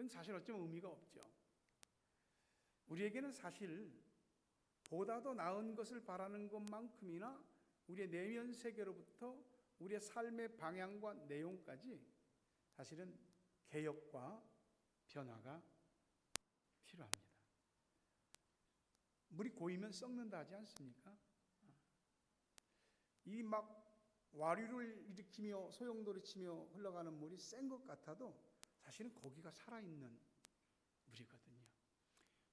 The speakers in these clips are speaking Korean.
그건 사실 어쩌면 의미가 없죠. 우리에게는 사실 보다 더 나은 것을 바라는 것만큼이나 우리의 내면 세계로부터 우리의 삶의 방향과 내용까지 사실은 개혁과 변화가 필요합니다. 물이 고이면 썩는다 하지 않습니까? 이 막 와류를 일으키며 소용돌이 치며 흘러가는 물이 센 것 같아도 사실은 거기가 살아있는 물이거든요.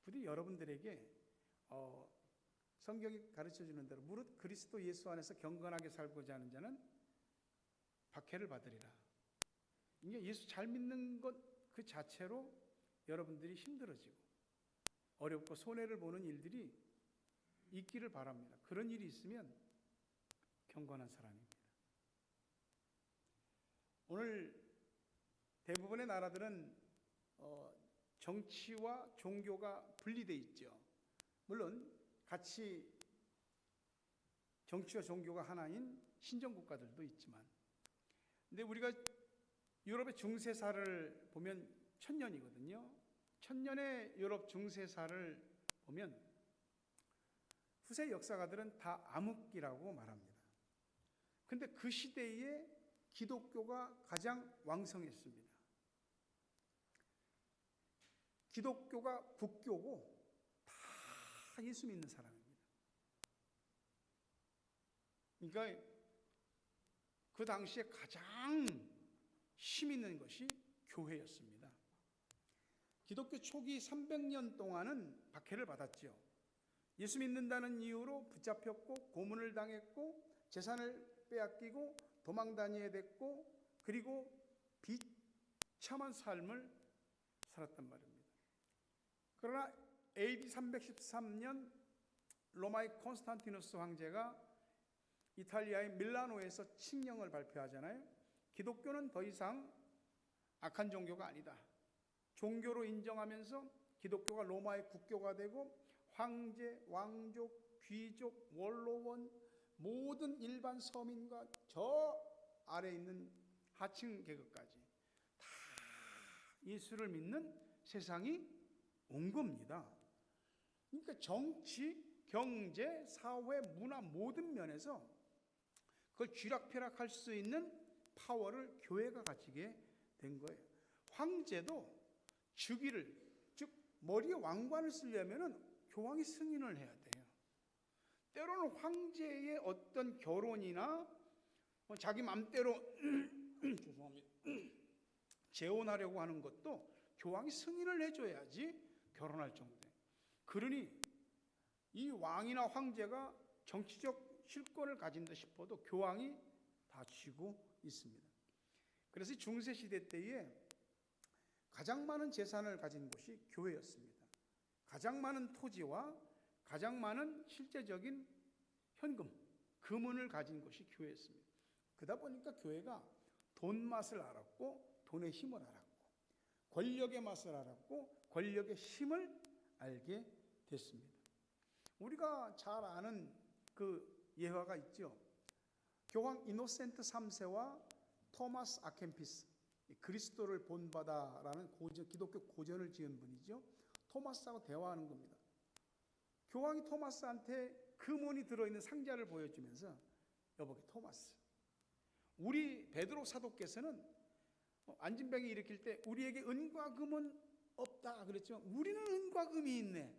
부디 여러분들에게 성경이 가르쳐주는 대로 무릇 그리스도 예수 안에서 경건하게 살고자 하는 자는 박해를 받으리라. 이게 예수 잘 믿는 것 그 자체로 여러분들이 힘들어지고 어렵고 손해를 보는 일들이 있기를 바랍니다. 그런 일이 있으면 경건한 사람입니다. 오늘 대부분의 나라들은 정치와 종교가 분리되어 있죠. 물론 같이 정치와 종교가 하나인 신정국가들도 있지만, 근데 우리가 유럽의 중세사를 보면 1000년이거든요. 1000년의 유럽 중세사를 보면 후세 역사가들은 다 암흑기라고 말합니다. 근데 그 시대에 기독교가 가장 왕성했습니다. 기독교가 국교고 다 예수 믿는 사람입니다. 그러니까 그 당시에 가장 힘 있는 것이 교회였습니다. 기독교 초기 300년 동안은 박해를 받았죠. 예수 믿는다는 이유로 붙잡혔고 고문을 당했고 재산을 빼앗기고 도망 다녀야 됐고 그리고 비참한 삶을 살았단 말입니다. 그러나 AD 313년 로마의 콘스탄티누스 황제가 이탈리아의 밀라노에서 칙령을 발표하잖아요. 기독교는 더 이상 악한 종교가 아니다. 종교로 인정하면서 기독교가 로마의 국교가 되고 황제, 왕족, 귀족, 원로원, 모든 일반 서민과 저 아래에 있는 하층 계급까지 다 예수를 믿는 세상이 온 겁니다. 그러니까 정치, 경제, 사회, 문화 모든 면에서 그걸 쥐락펴락할 수 있는 파워를 교회가 가지게 된 거예요. 황제도 즉위를, 즉 머리에 왕관을 쓰려면 교황이 승인을 해야 돼요. 때로는 황제의 어떤 결혼이나 자기 맘대로 죄송합니다. 재혼하려고 하는 것도 교황이 승인을 해줘야지 결혼할 정도예요. 그러니 이 왕이나 황제가 정치적 실권을 가진다 싶어도 교황이 다 쥐고 있습니다. 그래서 중세시대 때에 가장 많은 재산을 가진 곳이 교회였습니다. 가장 많은 토지와 가장 많은 실제적인 현금, 금은을 가진 곳이 교회였습니다. 그러다 보니까 교회가 돈 맛을 알았고 돈의 힘을 알았고 권력의 맛을 알았고 권력의 힘을 알게 됐습니다. 우리가 잘 아는 그 예화가 있죠. 교황 이노센트 3세와 토마스 아켄피스, 그리스도를 본받아라는 기독교 고전을 지은 분이죠. 토마스하고 대화하는 겁니다. 교황이 토마스한테 금은이 들어있는 상자를 보여주면서 여보게 토마스, 우리 베드로 사도께서는 안진병이 일으킬 때 우리에게 은과 금은 없다 그랬죠. 우리는 은과 금이 있네.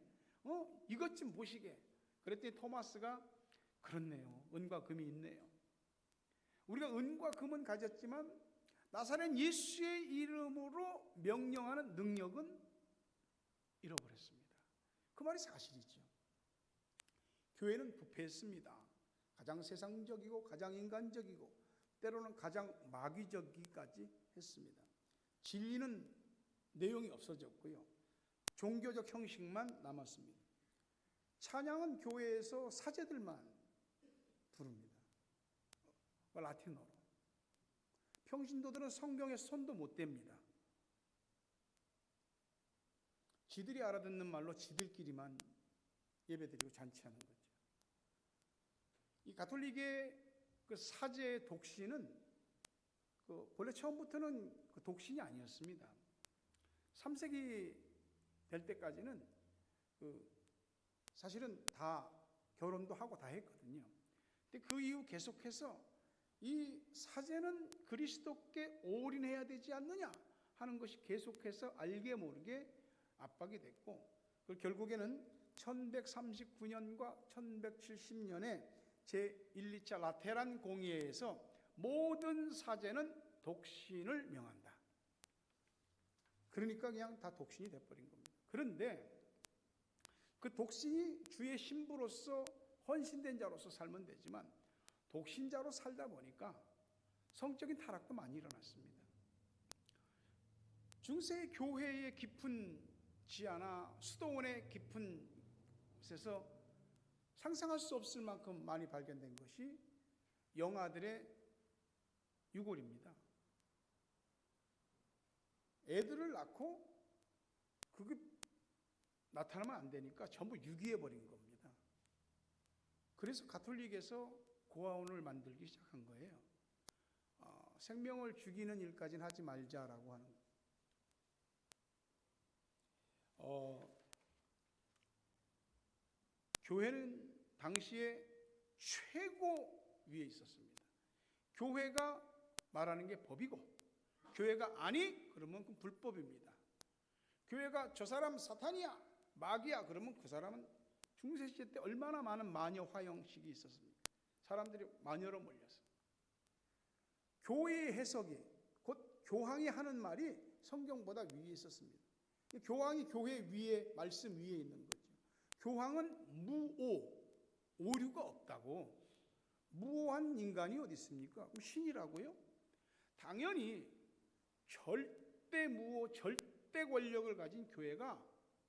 이것 좀 보시게. 그랬더니 토마스가 그렇네요. 은과 금이 있네요. 우리가 은과 금은 가졌지만 나사렛 예수의 이름으로 명령하는 능력은 잃어버렸습니다. 그 말이 사실이죠. 교회는 부패했습니다. 가장 세상적이고 가장 인간적이고 때로는 가장 마귀적이기까지 했습니다. 진리는 내용이 없어졌고요. 종교적 형식만 남았습니다. 찬양은 교회에서 사제들만 부릅니다. 라틴어로. 평신도들은 성경에 손도 못 댑니다. 지들이 알아듣는 말로 지들끼리만 예배드리고 잔치하는 거죠. 이 가톨릭의 그 사제 독신은 원래 처음부터는 그 독신이 아니었습니다. 3세기 될 때까지는 사실은 다 결혼도 하고 다 했거든요. 근데 그 이후 계속해서 이 사제는 그리스도께 올인해야 되지 않느냐 하는 것이 계속해서 알게 모르게 압박이 됐고, 결국에는 1139년과 1170년에 제1, 2차 라테란 공의회에서 모든 사제는 독신을 명한다. 그러니까 그냥 다 독신이 돼버린 겁니다. 그런데 그 독신이 주의 신부로서 헌신된 자로서 살면 되지만 독신자로 살다 보니까 성적인 타락도 많이 일어났습니다. 중세 교회의 깊은 지하나 수도원의 깊은 곳에서 상상할 수 없을 만큼 많이 발견된 것이 영아들의 유골입니다. 애들을 낳고 그게 나타나면 안 되니까 전부 유기해버린 겁니다. 그래서 가톨릭에서 고아원을 만들기 시작한 거예요. 생명을 죽이는 일까지는 하지 말자라고 하는 거예요. 교회는 당시에 최고 위에 있었습니다. 교회가 말하는 게 법이고, 교회가 아니 그러면 그건 불법입니다. 교회가 저 사람 사탄이야, 마귀야 그러면 그 사람은 중세시대 때 얼마나 많은 마녀 화형식이 있었습니까? 사람들이 마녀로 몰려서 교회의 해석이, 곧 교황이 하는 말이 성경보다 위에 있었습니다. 교황이 교회 위에, 말씀 위에 있는 거죠. 교황은 무오, 오류가 없다고. 무오한 인간이 어디 있습니까? 신이라고요? 당연히 절대 무오, 절대 권력을 가진 교회가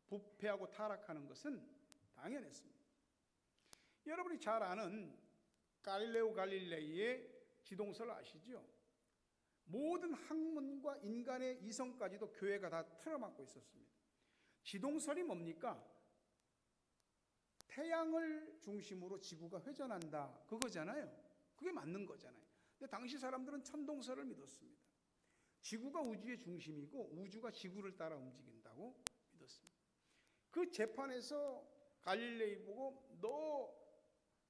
부패하고 타락하는 것은 당연했습니다. 여러분이 잘 아는 갈릴레오 갈릴레이의 지동설 아시죠? 모든 학문과 인간의 이성까지도 교회가 다 틀어막고 있었습니다. 지동설이 뭡니까? 태양을 중심으로 지구가 회전한다, 그거잖아요. 그게 맞는 거잖아요. 근데 당시 사람들은 천동설을 믿었습니다. 지구가 우주의 중심이고 우주가 지구를 따라 움직인다고 믿었습니다. 그 재판에서 갈릴레이 보고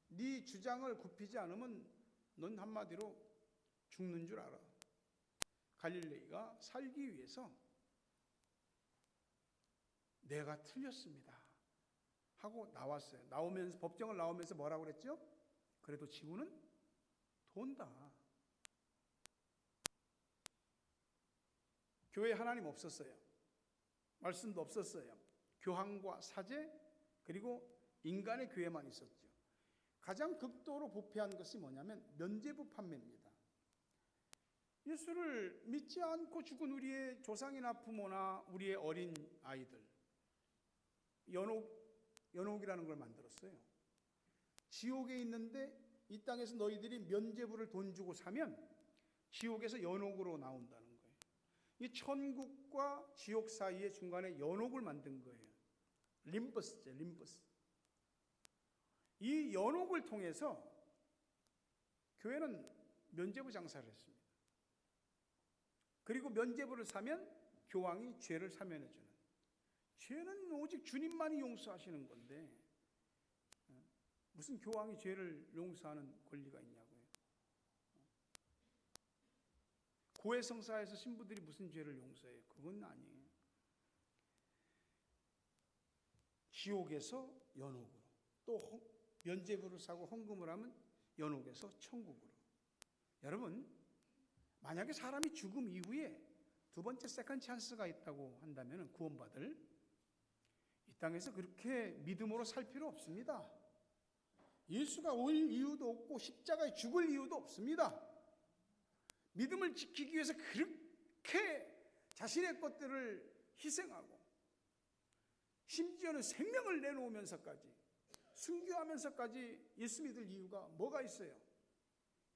네 주장을 굽히지 않으면 넌 한마디로 죽는 줄 알아. 갈릴레이가 살기 위해서 내가 틀렸습니다 하고 나왔어요. 나오면서, 법정을 나오면서 뭐라고 그랬죠? 그래도 지구는 돈다. 교회에 하나님 없었어요. 말씀도 없었어요. 교황과 사제 그리고 인간의 교회만 있었죠. 가장 극도로 부패한 것이 뭐냐면 면죄부 판매입니다. 예수를 믿지 않고 죽은 우리의 조상이나 부모나 우리의 어린 아이들, 연옥이라는 걸 만들었어요. 지옥에 있는데 이 땅에서 너희들이 면죄부를 돈 주고 사면 지옥에서 연옥으로 나온다는 거예요. 이 천국과 지옥 사이에 중간에 연옥을 만든 거예요. 림버스죠, 림버스. 이 연옥을 통해서 교회는 면죄부 장사를 했습니다. 그리고 면죄부를 사면 교황이 죄를 사면해 주는. 죄는 오직 주님만이 용서하시는 건데 무슨 교황이 죄를 용서하는 권리가 있냐고요. 고해성사에서 신부들이 무슨 죄를 용서해요? 그건 아니에요. 지옥에서 연옥으로, 또 면죄부를 사고 헌금을 하면 연옥에서 천국으로. 여러분, 만약에 사람이 죽음 이후에 두 번째 세컨 찬스가 있다고 한다면 구원받을, 이 땅에서 그렇게 믿음으로 살 필요 없습니다. 예수가 올 이유도 없고 십자가에 죽을 이유도 없습니다. 믿음을 지키기 위해서 그렇게 자신의 것들을 희생하고 심지어는 생명을 내놓으면서까지, 순교하면서까지 예수 믿을 이유가 뭐가 있어요?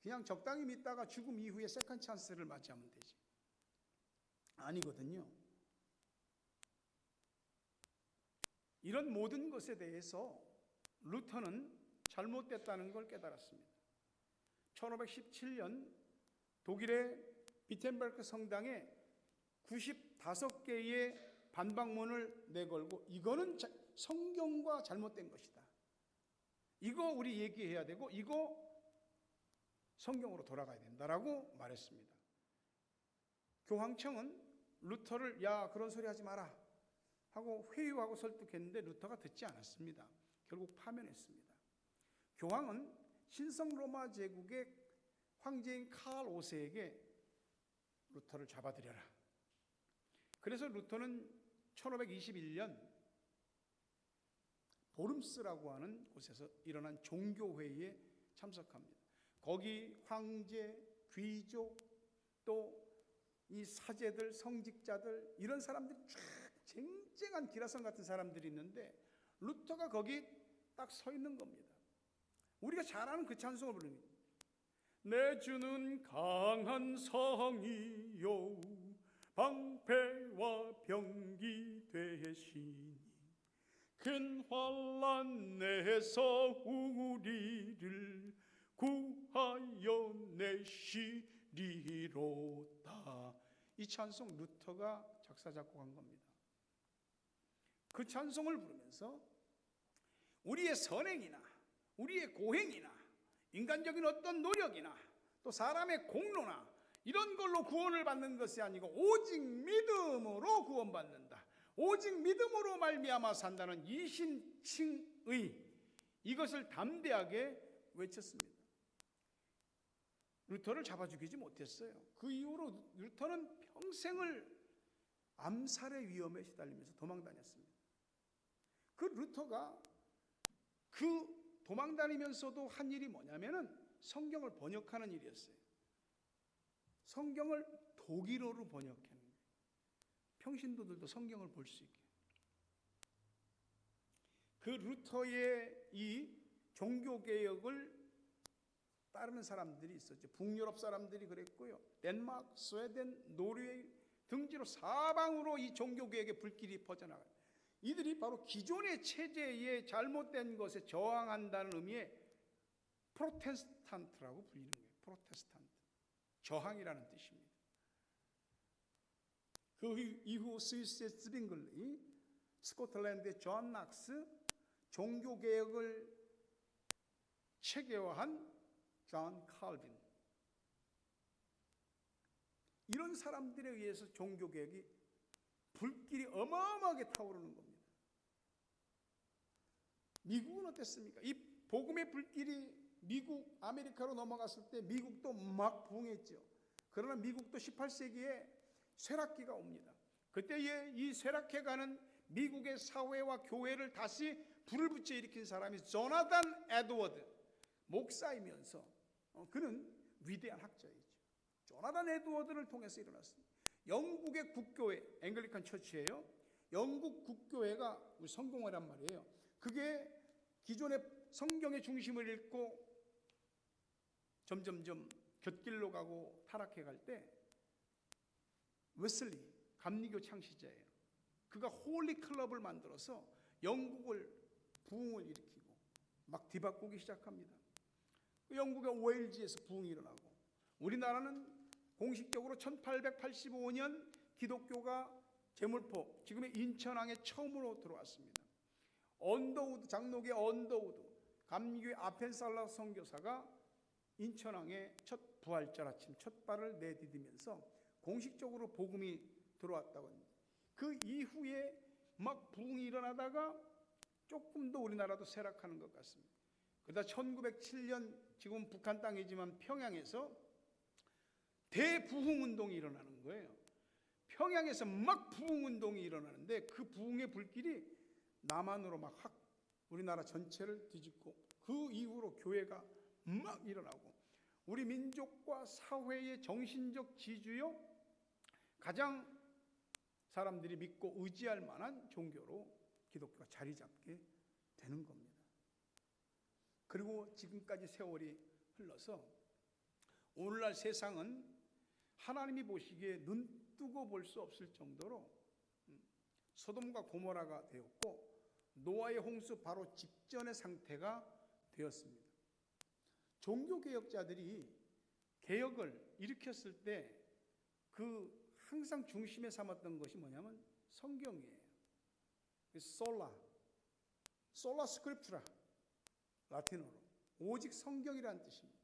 그냥 적당히 믿다가 죽음 이후에 세컨 찬스를 맞이하면 되지. 아니거든요. 이런 모든 것에 대해서 루터는 잘못됐다는 걸 깨달았습니다. 1517년 독일의 비텐베르크 성당에 95개의 반박문을 내걸고 이거는 성경과 잘못된 것이다. 이거 우리 얘기해야 되고 이거 성경으로 돌아가야 된다라고 말했습니다. 교황청은 루터를 야 그런 소리 하지 마라 하고 회유하고 설득했는데 루터가 듣지 않았습니다. 결국 파면했습니다. 교황은 신성 로마 제국의 황제인 카를 5세에게 루터를 잡아들여라. 그래서 루터는 1521년 보름스라고 하는 곳에서 일어난 종교회의에 참석합니다. 거기 황제, 귀족, 또 이 사제들, 성직자들 이런 사람들이 쫙 쟁쟁한 기라성 같은 사람들이 있는데 루터가 거기 딱 서 있는 겁니다. 우리가 잘 아는 그 찬송을 부르는 거예요. 내 주는 강한 성이요 방패와 병기 되시니 큰 환난 내서 우리를 구하여 내시리로다. 이 찬송 루터가 작사 작곡한 겁니다. 그 찬송을 부르면서 우리의 선행이나 우리의 고행이나 인간적인 어떤 노력이나 또 사람의 공로나 이런 걸로 구원을 받는 것이 아니고 오직 믿음으로 구원받는다. 오직 믿음으로 말미암아 산다는 이신칭의 이것을 담대하게 외쳤습니다. 루터를 잡아 죽이지 못했어요. 그 이후로 루터는 평생을 암살의 위험에 시달리면서 도망 다녔습니다. 그 루터가 그 도망 다니면서도 한 일이 뭐냐면은 성경을 번역하는 일이었어요. 성경을 독일어로 번역하는 거예요. 평신도들도 성경을 볼 수 있게. 그 루터의 이 종교개혁을 따르는 사람들이 있었죠. 북유럽 사람들이 그랬고요. 덴마크, 스웨덴, 노르웨이 등지로 사방으로 이 종교개혁의 불길이 퍼져나가요. 이들이 바로 기존의 체제의 잘못된 것에 저항한다는 의미의 프로테스탄트라고 불리는 거예요. 프로테스탄트. 저항이라는 뜻입니다. 그 이후 스위스의 스빙글리, 스코틀랜드의 존 낙스, 종교개혁을 체계화한 존 칼빈, 이런 사람들에 의해서 종교개혁이 불길이 어마어마하게 타오르는 겁니다. 미국은 어땠습니까? 이 복음의 불길이 미국, 아메리카로 넘어갔을 때 미국도 막 부흥했죠. 그러나 미국도 18세기에 쇠락기가 옵니다. 그때에 이 쇠락해가는 미국의 사회와 교회를 다시 불을 붙여 일으킨 사람이 조나단 에드워드 목사이면서 그는 위대한 학자이죠. 조나단 에드워드를 통해서 일어났습니다. 영국의 국교회, 앵글리칸 처치예요. 영국 국교회가 우리 성공회란 말이에요. 그게 기존의 성경의 중심을 잃고 점점점 곁길로 가고 타락해 갈 때 웨슬리, 감리교 창시자예요. 그가 홀리 클럽을 만들어서 영국을 부흥을 일으키고 막 뒤바꾸기 시작합니다. 영국의 웨일즈에서 부흥이 일어나고 우리나라는 공식적으로 1885년 기독교가 제물포, 지금의 인천항에 처음으로 들어왔습니다. 언더우드, 장로계 언더우드, 감리교의 아펜살라 선교사가 인천항에 첫 부활절 아침 첫 발을 내디디면서 공식적으로 복음이 들어왔다고 합니다. 그 이후에 막 부흥이 일어나다가 조금 더 우리나라도 쇠락하는 것 같습니다. 그러다 1907년 지금 북한 땅이지만 평양에서 대부흥운동이 일어나는 거예요. 평양에서 막 부흥운동이 일어나는데 그 부흥의 불길이 남한으로 막 우리나라 전체를 뒤집고 그 이후로 교회가 막 일어나고 우리 민족과 사회의 정신적 지주요 가장 사람들이 믿고 의지할 만한 종교로 기독교가 자리 잡게 되는 겁니다. 그리고 지금까지 세월이 흘러서 오늘날 세상은 하나님이 보시기에 눈뜨고 볼 수 없을 정도로 소돔과 고모라가 되었고 노아의 홍수 바로 직전의 상태가 되었습니다. 종교개혁자들이 개혁을 일으켰을 때 그 항상 중심에 삼았던 것이 뭐냐면 성경이에요. 솔라 스크립투라, 라틴어로 오직 성경이라는 뜻입니다.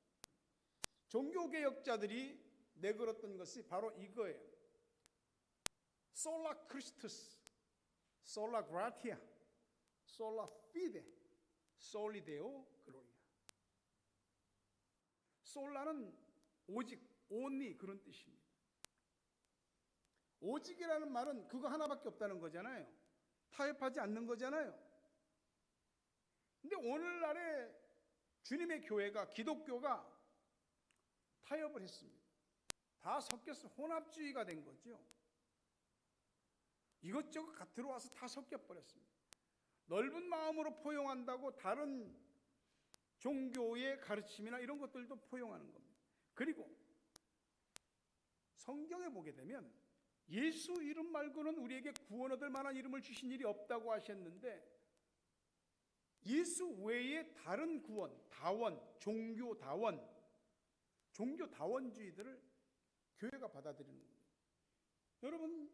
종교개혁자들이 내걸었던 것이 바로 이거예요. 솔라 크리스투스, 솔라 그라티아, 솔라 피데, 솔리데오 글로리아. 솔라는 오직, only 그런 뜻입니다. 오직이라는 말은 그거 하나밖에 없다는 거잖아요. 타협하지 않는 거잖아요. 근데 오늘날의 주님의 교회가, 기독교가 타협을 했습니다. 다 섞여서 혼합주의가 된 거죠. 이것저것 들어와서 다 섞여버렸습니다. 넓은 마음으로 포용한다고 다른 종교의 가르침이나 이런 것들도 포용하는 겁니다. 그리고 성경에 보게 되면 예수 이름 말고는 우리에게 구원 얻을 만한 이름을 주신 일이 없다고 하셨는데, 예수 외에 다른 구원, 다원, 종교 다원주의들을 교회가 받아들이는 겁니다. 여러분,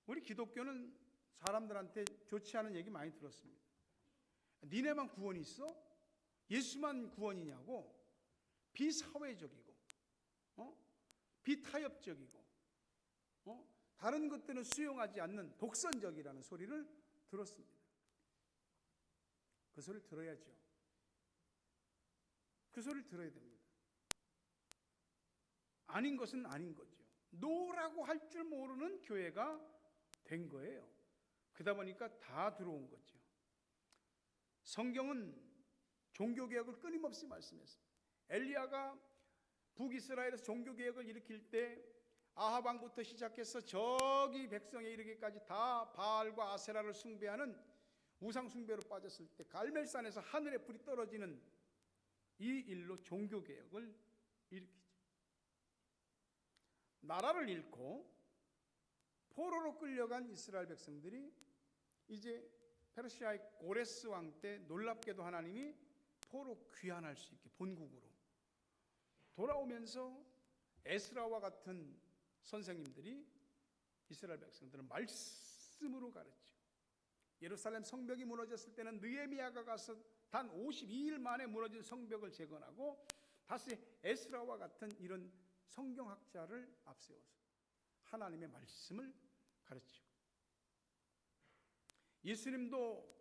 우리 기독교는 사람들한테 좋지 않은 얘기 많이 들었습니다. 니네만 구원이 있어? 예수만 구원이냐고? 비사회적이고, 비타협적이고, 다른 것들은 수용하지 않는 독선적이라는 소리를 들었습니다. 그 소리를 들어야죠. 그 소리를 들어야 됩니다. 아닌 것은 아닌 거죠. 노라고 할 줄 모르는 교회가 된 거예요. 그러다 보니까 다 들어온 거죠. 성경은 종교개혁을 끊임없이 말씀했습니다. 엘리야가 북이스라엘에서 종교개혁을 일으킬 때 아합 왕부터 시작해서 저기 백성에 이르기까지 다 바알과 아세라를 숭배하는 우상 숭배로 빠졌을 때 갈멜산에서 하늘에 불이 떨어지는 이 일로 종교개혁을 일으키죠. 나라를 잃고 포로로 끌려간 이스라엘 백성들이 이제 페르시아의 고레스 왕 때 놀랍게도 하나님이 포로 귀환할 수 있게 본국으로 돌아오면서 에스라와 같은 선생님들이 이스라엘 백성들을 말씀으로 가르치고, 예루살렘 성벽이 무너졌을 때는 느헤미야가 가서 단 52일 만에 무너진 성벽을 재건하고 다시 에스라와 같은 이런 성경학자를 앞세워서 하나님의 말씀을 가르치고, 예수님도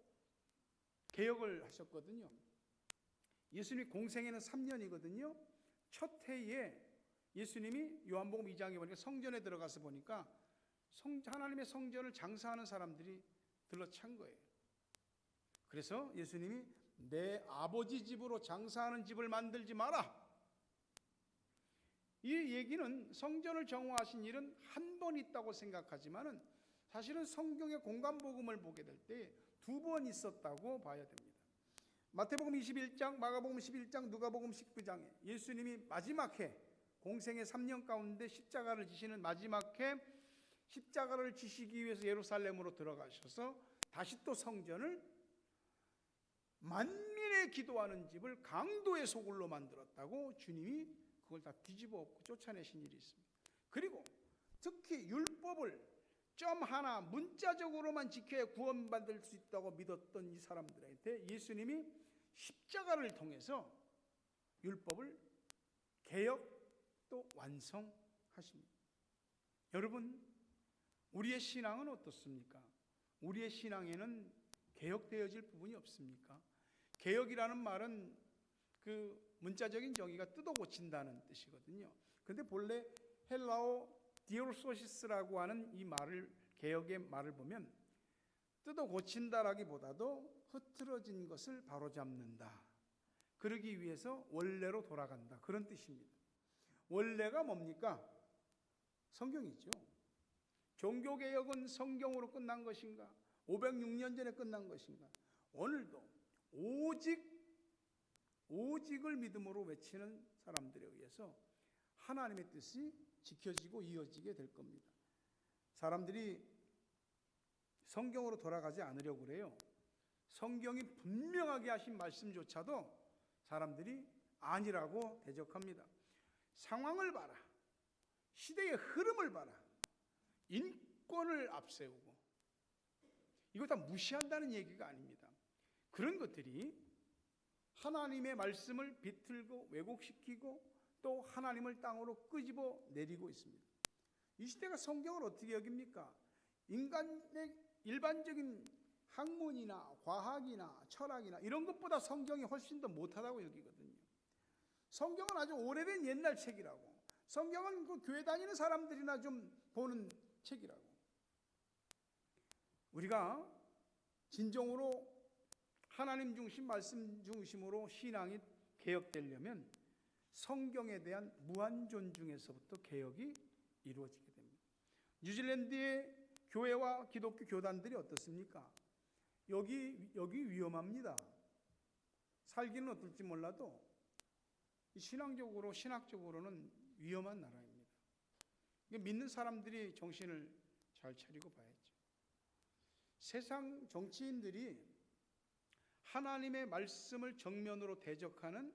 개혁을 하셨거든요. 예수님이 공생애는 3년이거든요. 첫 해에 예수님이 요한복음 2장에 보니까 성전에 들어가서 보니까 하나님의 성전을 장사하는 사람들이 들러찬 거예요. 그래서 예수님이 내 아버지 집으로 장사하는 집을 만들지 마라. 이 얘기는 성전을 정화하신 일은 한 번 있다고 생각하지만은 사실은 성경의 공간복음을 보게 될 때 2번 있었다고 봐야 됩니다. 마태복음 21장, 마가복음 11장, 누가복음 19장에 예수님이 마지막 해, 공생의 3년 가운데 십자가를 지시는 마지막 해 십자가를 지시기 위해서 예루살렘으로 들어가셔서 다시 또 성전을 만민의 기도하는 집을 강도의 소굴로 만들었다고 주님이 그걸 다 뒤집어 엎고 쫓아내신 일이 있습니다. 그리고 특히 율법을 점 하나 문자적으로만 지켜야 구원받을 수 있다고 믿었던 이 사람들한테 예수님이 십자가를 통해서 율법을 개혁 또 완성하십니다. 여러분, 우리의 신앙은 어떻습니까? 우리의 신앙에는 개혁되어질 부분이 없습니까? 개혁이라는 말은 그 문자적인 정의가 뜯어 고친다는 뜻이거든요. 근데 본래 헬라어 디오소시스라고 하는 이 말을, 개혁의 말을 보면 뜯어 고친다라기보다도 흐트러진 것을 바로잡는다, 그러기 위해서 원래로 돌아간다, 그런 뜻입니다. 원래가 뭡니까? 성경이죠. 종교개혁은 성경으로 끝난 것인가? 506년 전에 끝난 것인가? 오늘도 오직을 믿음으로 외치는 사람들에 의해서 하나님의 뜻이 지켜지고 이어지게 될 겁니다. 사람들이 성경으로 돌아가지 않으려고 그래요. 성경이 분명하게 하신 말씀조차도 사람들이 아니라고 대적합니다. 상황을 봐라. 시대의 흐름을 봐라. 인권을 앞세우고, 이거 다 무시한다는 얘기가 아닙니다. 그런 것들이 하나님의 말씀을 비틀고 왜곡시키고 또 하나님을 땅으로 끄집어 내리고 있습니다. 이 시대가 성경을 어떻게 여깁니까? 인간의 일반적인 학문이나 과학이나 철학이나 이런 것보다 성경이 훨씬 더 못하다고 여기거든요. 성경은 아주 오래된 옛날 책이라고. 성경은 그 교회 다니는 사람들이나 좀 보는 책이라고. 우리가 진정으로 하나님 중심, 말씀 중심으로 신앙이 개혁되려면 성경에 대한 무한 존중에서부터 개혁이 이루어지게 됩니다. 뉴질랜드의 교회와 기독교 교단들이 어떻습니까? 여기 위험합니다. 살기는 어떨지 몰라도 신학적으로는 위험한 나라입니다. 믿는 사람들이 정신을 잘 차리고 봐야죠. 세상 정치인들이 하나님의 말씀을 정면으로 대적하는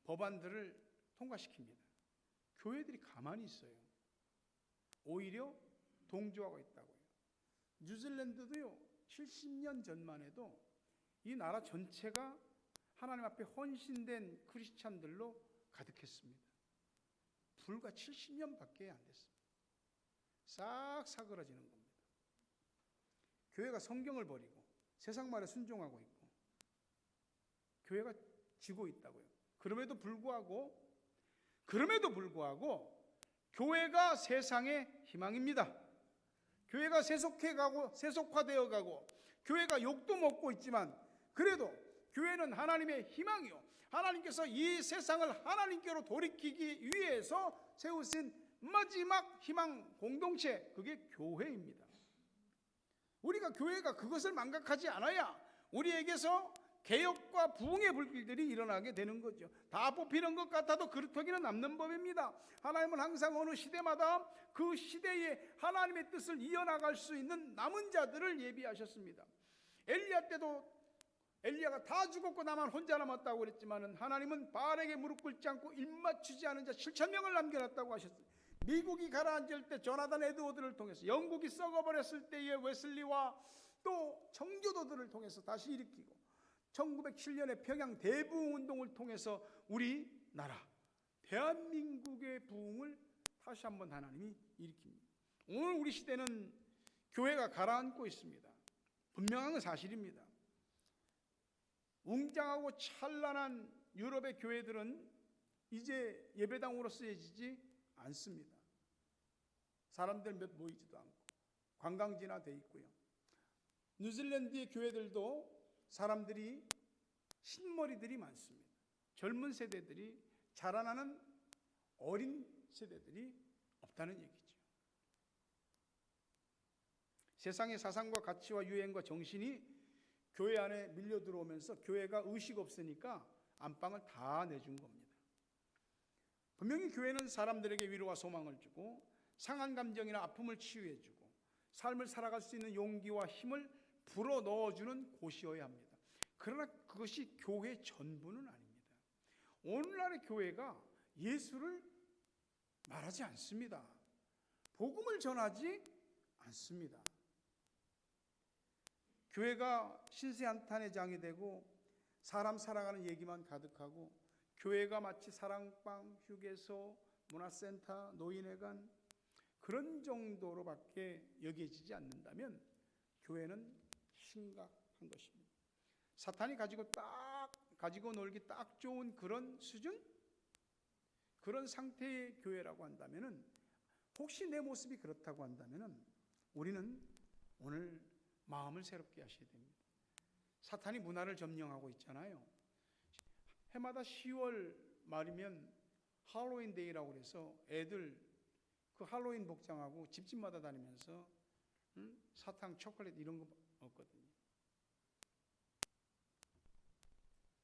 법안들을 통과시킵니다. 교회들이 가만히 있어요. 오히려 동조하고 있다고요. 뉴질랜드도요, 70년 전만 해도 이 나라 전체가 하나님 앞에 헌신된 크리스찬들로 가득했습니다. 불과 70년밖에 안 됐습니다. 싹 사그라지는 겁니다. 교회가 성경을 버리고 세상 말에 순종하고 있고 교회가 지고 있다고요. 그럼에도 불구하고 교회가 세상의 희망입니다. 교회가 세속화되어 가고 교회가 욕도 먹고 있지만 그래도 교회는 하나님의 희망이요, 하나님께서 이 세상을 하나님께로 돌이키기 위해서 세우신 마지막 희망 공동체, 그게 교회입니다. 우리가 교회가 그것을 망각하지 않아야 우리에게서 개혁과 부흥의 불길들이 일어나게 되는 거죠. 다 뽑히는 것 같아도 그릇터기는 남는 법입니다. 하나님은 항상 어느 시대마다 그 시대에 하나님의 뜻을 이어나갈 수 있는 남은 자들을 예비하셨습니다. 엘리야 때도 엘리야가 다 죽었고 나만 혼자 남았다고 그랬지만 하나님은 바알에게 무릎 꿇지 않고 입맞추지 않은 자 7,000명을 남겨놨다고 하셨어요. 미국이 가라앉을 때 조나단 에드워드를 통해서, 영국이 썩어버렸을 때의 웨슬리와 또 청교도들을 통해서 다시 일으키고 1907년에 평양 대부흥운동을 통해서 우리나라 대한민국의 부흥을 다시 한번 하나님이 일으킵니다. 오늘 우리 시대는 교회가 가라앉고 있습니다. 분명한 건 사실입니다. 웅장하고 찬란한 유럽의 교회들은 이제 예배당으로 쓰여지지 않습니다. 사람들 몇 모이지도 않고 관광지나 돼 있고요. 뉴질랜드의 교회들도 사람들이 흰머리들이 많습니다. 젊은 세대들이, 자라나는 어린 세대들이 없다는 얘기죠. 세상의 사상과 가치와 유행과 정신이 교회 안에 밀려 들어오면서 교회가 의식 없으니까 안방을 다 내준 겁니다. 분명히 교회는 사람들에게 위로와 소망을 주고 상한 감정이나 아픔을 치유해주고 삶을 살아갈 수 있는 용기와 힘을 불어 넣어주는 곳이어야 합니다. 그러나 그것이 교회의 전부는 아닙니다. 오늘날의 교회가 예수를 말하지 않습니다. 복음을 전하지 않습니다. 교회가 신세한탄의 장이 되고 사람 살아가는 얘기만 가득하고 교회가 마치 사랑방, 휴게소, 문화센터, 노인회관 그런 정도로밖에 여겨지지 않는다면 교회는 심각한 것입니다. 사탄이 가지고 놀기 딱 좋은 그런 수준? 그런 상태의 교회라고 한다면은, 혹시 내 모습이 그렇다고 한다면은 우리는 오늘 마음을 새롭게 하셔야 됩니다. 사탄이 문화를 점령하고 있잖아요. 해마다 10월 말이면 할로윈 데이라고 해서 애들 그 할로윈 복장하고 집집마다 다니면서 사탕, 초콜릿 이런 거 없거든요.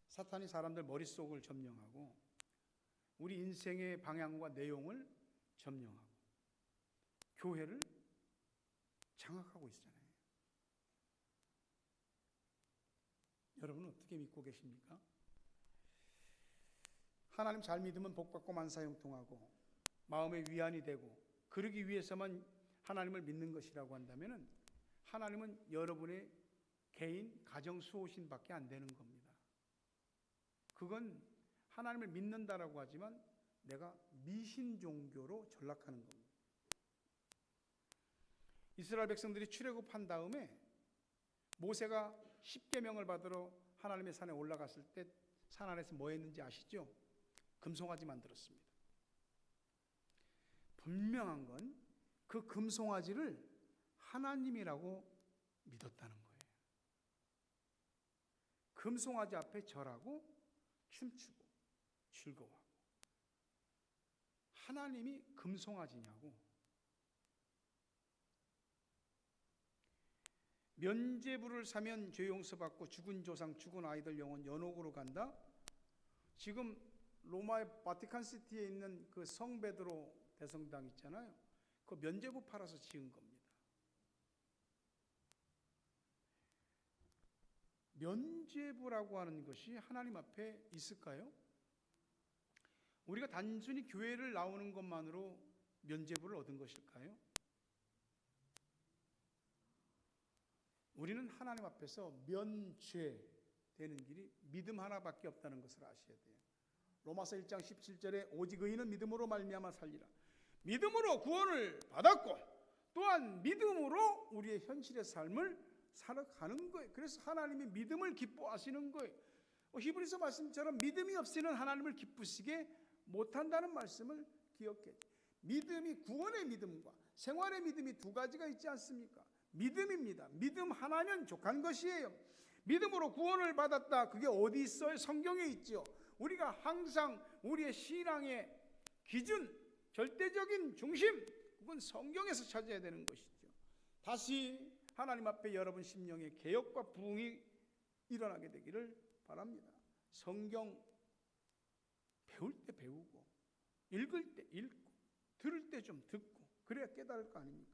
사탄이 사람들 머릿속을 점령하고 우리 인생의 방향과 내용을 점령하고 교회를 장악하고 있잖아요. 여러분은 어떻게 믿고 계십니까? 하나님 잘 믿으면 복받고 만사형통하고 마음의 위안이 되고, 그러기 위해서만 하나님을 믿는 것이라고 한다면 하나님은 여러분의 개인 가정 수호신밖에 안 되는 겁니다. 그건 하나님을 믿는다라고 하지만 내가 미신 종교로 전락하는 겁니다. 이스라엘 백성들이 출애굽한 다음에 모세가 십계명을 받으러 하나님의 산에 올라갔을 때 산 안에서 뭐 했는지 아시죠? 금송아지 만들었습니다. 분명한 건 그 금송아지를 하나님이라고 믿었다는 거예요. 금송아지 앞에 절하고 춤추고 즐거워하고. 하나님이 금송아지냐고. 면죄부를 사면 죄 용서받고 죽은 조상 죽은 아이들 영혼 연옥으로 간다. 지금 로마의 바티칸시티에 있는 그 성 베드로 대성당 있잖아요. 그 면죄부 팔아서 지은 겁니다. 면죄부라고 하는 것이 하나님 앞에 있을까요? 우리가 단순히 교회를 나오는 것만으로 면죄부를 얻은 것일까요? 우리는 하나님 앞에서 면죄되는 길이 믿음 하나밖에 없다는 것을 아셔야 돼요. 로마서 1장 17절에 오직 의인은 믿음으로 말미암아 살리라. 믿음으로 구원을 받았고 또한 믿음으로 우리의 현실의 삶을 살아가는 거예요. 그래서 하나님이 믿음을 기뻐하시는 거예요. 히브리서 말씀처럼 믿음이 없이는 하나님을 기쁘시게 못한다는 말씀을 기억해. 믿음이 구원의 믿음과 생활의 믿음이 두 가지가 있지 않습니까? 믿음입니다. 믿음 하나면 족한 것이에요. 믿음으로 구원을 받았다. 그게 어디 있어요? 성경에 있죠. 우리가 항상 우리의 신앙의 기준, 절대적인 중심, 그건 성경에서 찾아야 되는 것이죠. 다시 하나님 앞에 여러분 심령의 개혁과 부흥이 일어나게 되기를 바랍니다. 성경 배울 때 배우고, 읽을 때 읽고, 들을 때 좀 듣고, 그래야 깨달을 거 아닙니까?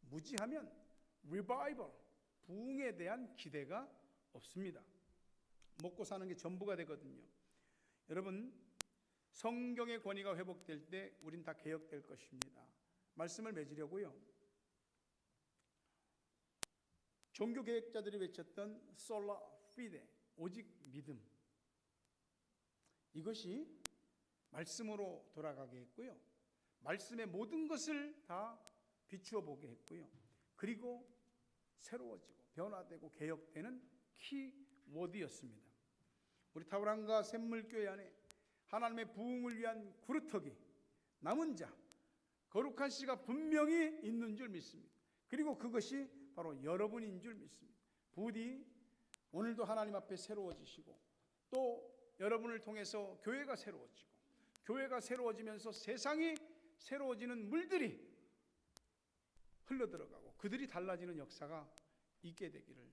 무지하면 리바이벌, 부흥에 대한 기대가 없습니다. 먹고 사는 게 전부가 되거든요. 여러분, 성경의 권위가 회복될 때 우린 다 개혁될 것입니다. 말씀을 맺으려고요. 종교개혁자들이 외쳤던 솔라 피데, 오직 믿음, 이것이 말씀으로 돌아가게 했고요. 말씀의 모든 것을 다 비추어 보게 했고요. 그리고 새로워지고 변화되고 개혁되는 키워드였습니다. 우리 타우랑과 샘물교회 안에 하나님의 부흥을 위한 구루터기, 남은 자, 거룩한 씨가 분명히 있는 줄 믿습니다. 그리고 그것이 바로 여러분인 줄 믿습니다. 부디 오늘도 하나님 앞에 새로워지시고 또 여러분을 통해서 교회가 새로워지고 교회가 새로워지면서 세상이 새로워지는 물들이 흘러들어가고 그들이 달라지는 역사가 있게 되기를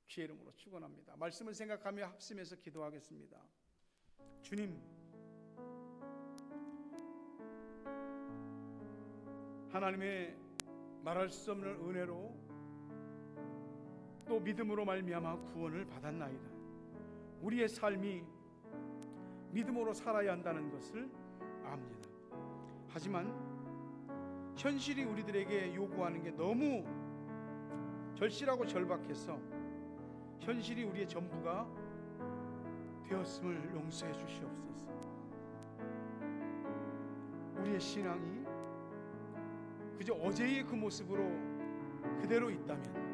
주의 이름으로 축원합니다. 말씀을 생각하며 합심해서 기도하겠습니다. 주님, 하나님의 말할 수 없는 은혜로 또 믿음으로 말미암아 구원을 받았나이다. 우리의 삶이 믿음으로 살아야 한다는 것을 압니다. 하지만 현실이 우리들에게 요구하는 게 너무 절실하고 절박해서 현실이 우리의 전부가 되었음을 용서해 주시옵소서. 우리의 신앙이 그저 어제의 그 모습으로 그대로 있다면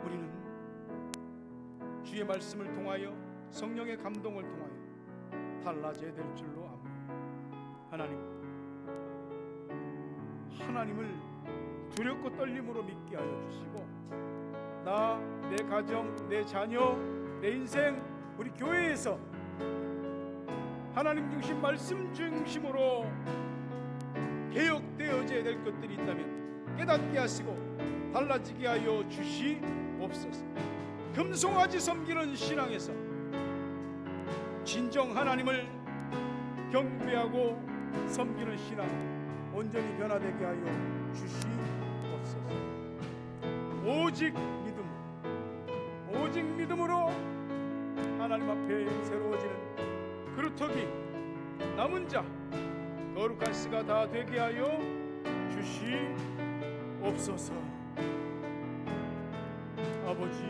우리는 주의 말씀을 통하여 성령의 감동을 통하여 달라져야 될 줄로 압니다. 하나님을 두렵고 떨림으로 믿게 하여 주시고 나, 내 가정, 내 자녀, 내 인생, 우리 교회에서 하나님 중심, 말씀 중심으로 개혁되어져야 될 것들이 있다면 깨닫게 하시고 달라지게 하여 주시옵소서. 금송아지 섬기는 신앙에서 진정 하나님을 경배하고 섬기는 신앙 온전히 변화되게 하여 주시옵소서. 오직 믿음으로 하나님 앞에 새로워지는 그루터기, 남은 자, 거룩한 씨가 다 되게 하여 주시옵소서. 주시옵소서. 아버지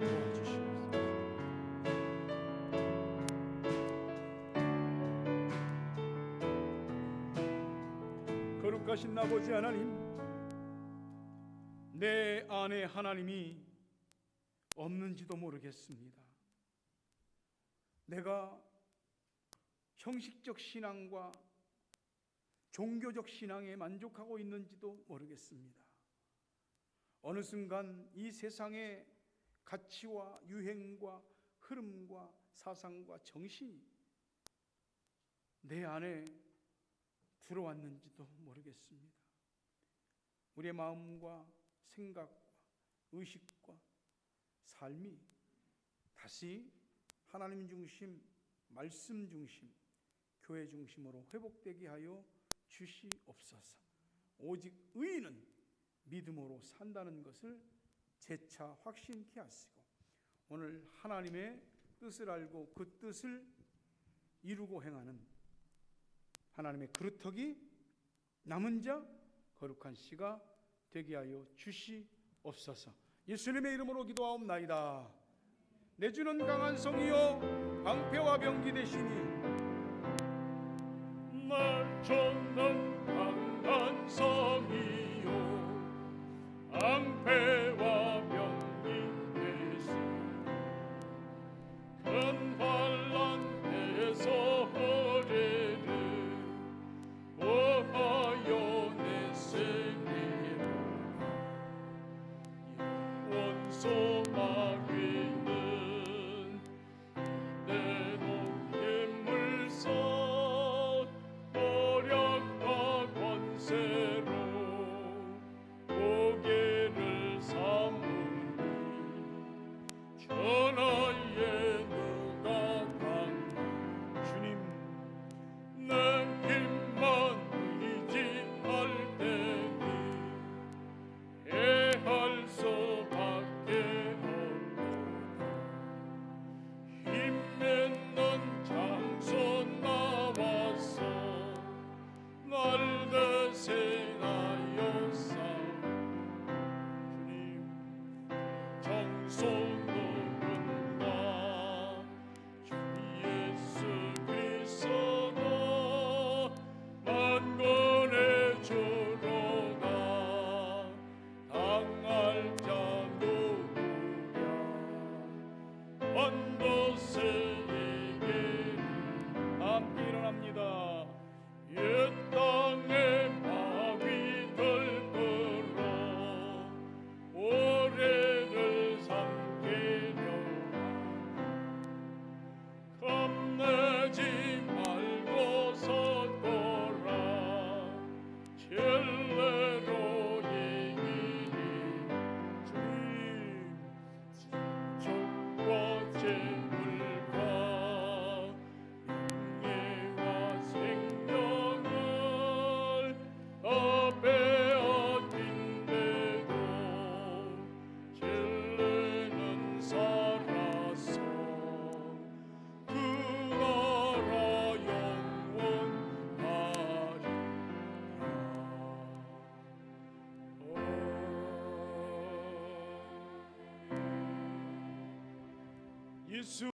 도와주시옵소서. 거룩하신 아버지 하나님, 내 안에 하나님이 없는지도 모르겠습니다. 내가 형식적 신앙과 종교적 신앙에 만족하고 있는지도 모르겠습니다. 어느 순간 이 세상의 가치와 유행과 흐름과 사상과 정신이 내 안에 들어왔는지도 모르겠습니다. 우리의 마음과 생각과 의식과 삶이 다시 하나님 중심, 말씀 중심, 교회 중심으로 회복되게 하여 주시옵소서. 오직 의인은 믿음으로 산다는 것을 재차 확신케 하시고, 오늘 하나님의 뜻을 알고 그 뜻을 이루고 행하는 하나님의 그루터기 남은 자 거룩한 씨가 되게 하여 주시옵소서. 예수님의 이름으로 기도하옵나이다. 내 주는 강한 성이요 방패와 병기 되시니 날 쫓는 강한 성이요 방패와 병기 되시니 큰 환난에서 허리를 보하여 내세계로 원소 마귀는 내 동의 물선 보력과 권세로 고개를 삼으니 전하에 누가 강한 주님 내 힘만 의지할 때니 해할 수밖에 없도다. 힘있는 장소 나와서 날 대신하였사. 주님 정소 누군가 주 예수 그리스도 만군의 주로다. 당할 자 누구랴 원도세에게 함께 일어납니다. 이 땅의 마귀들 끌어 오래를 삼키려고 겁내지 말고 서거라. 진리로 이기니 주님 족과 재물과 영예와 생명을 다 빼앗긴데도 진리는 살아서 그 나라 영원하리라. 예수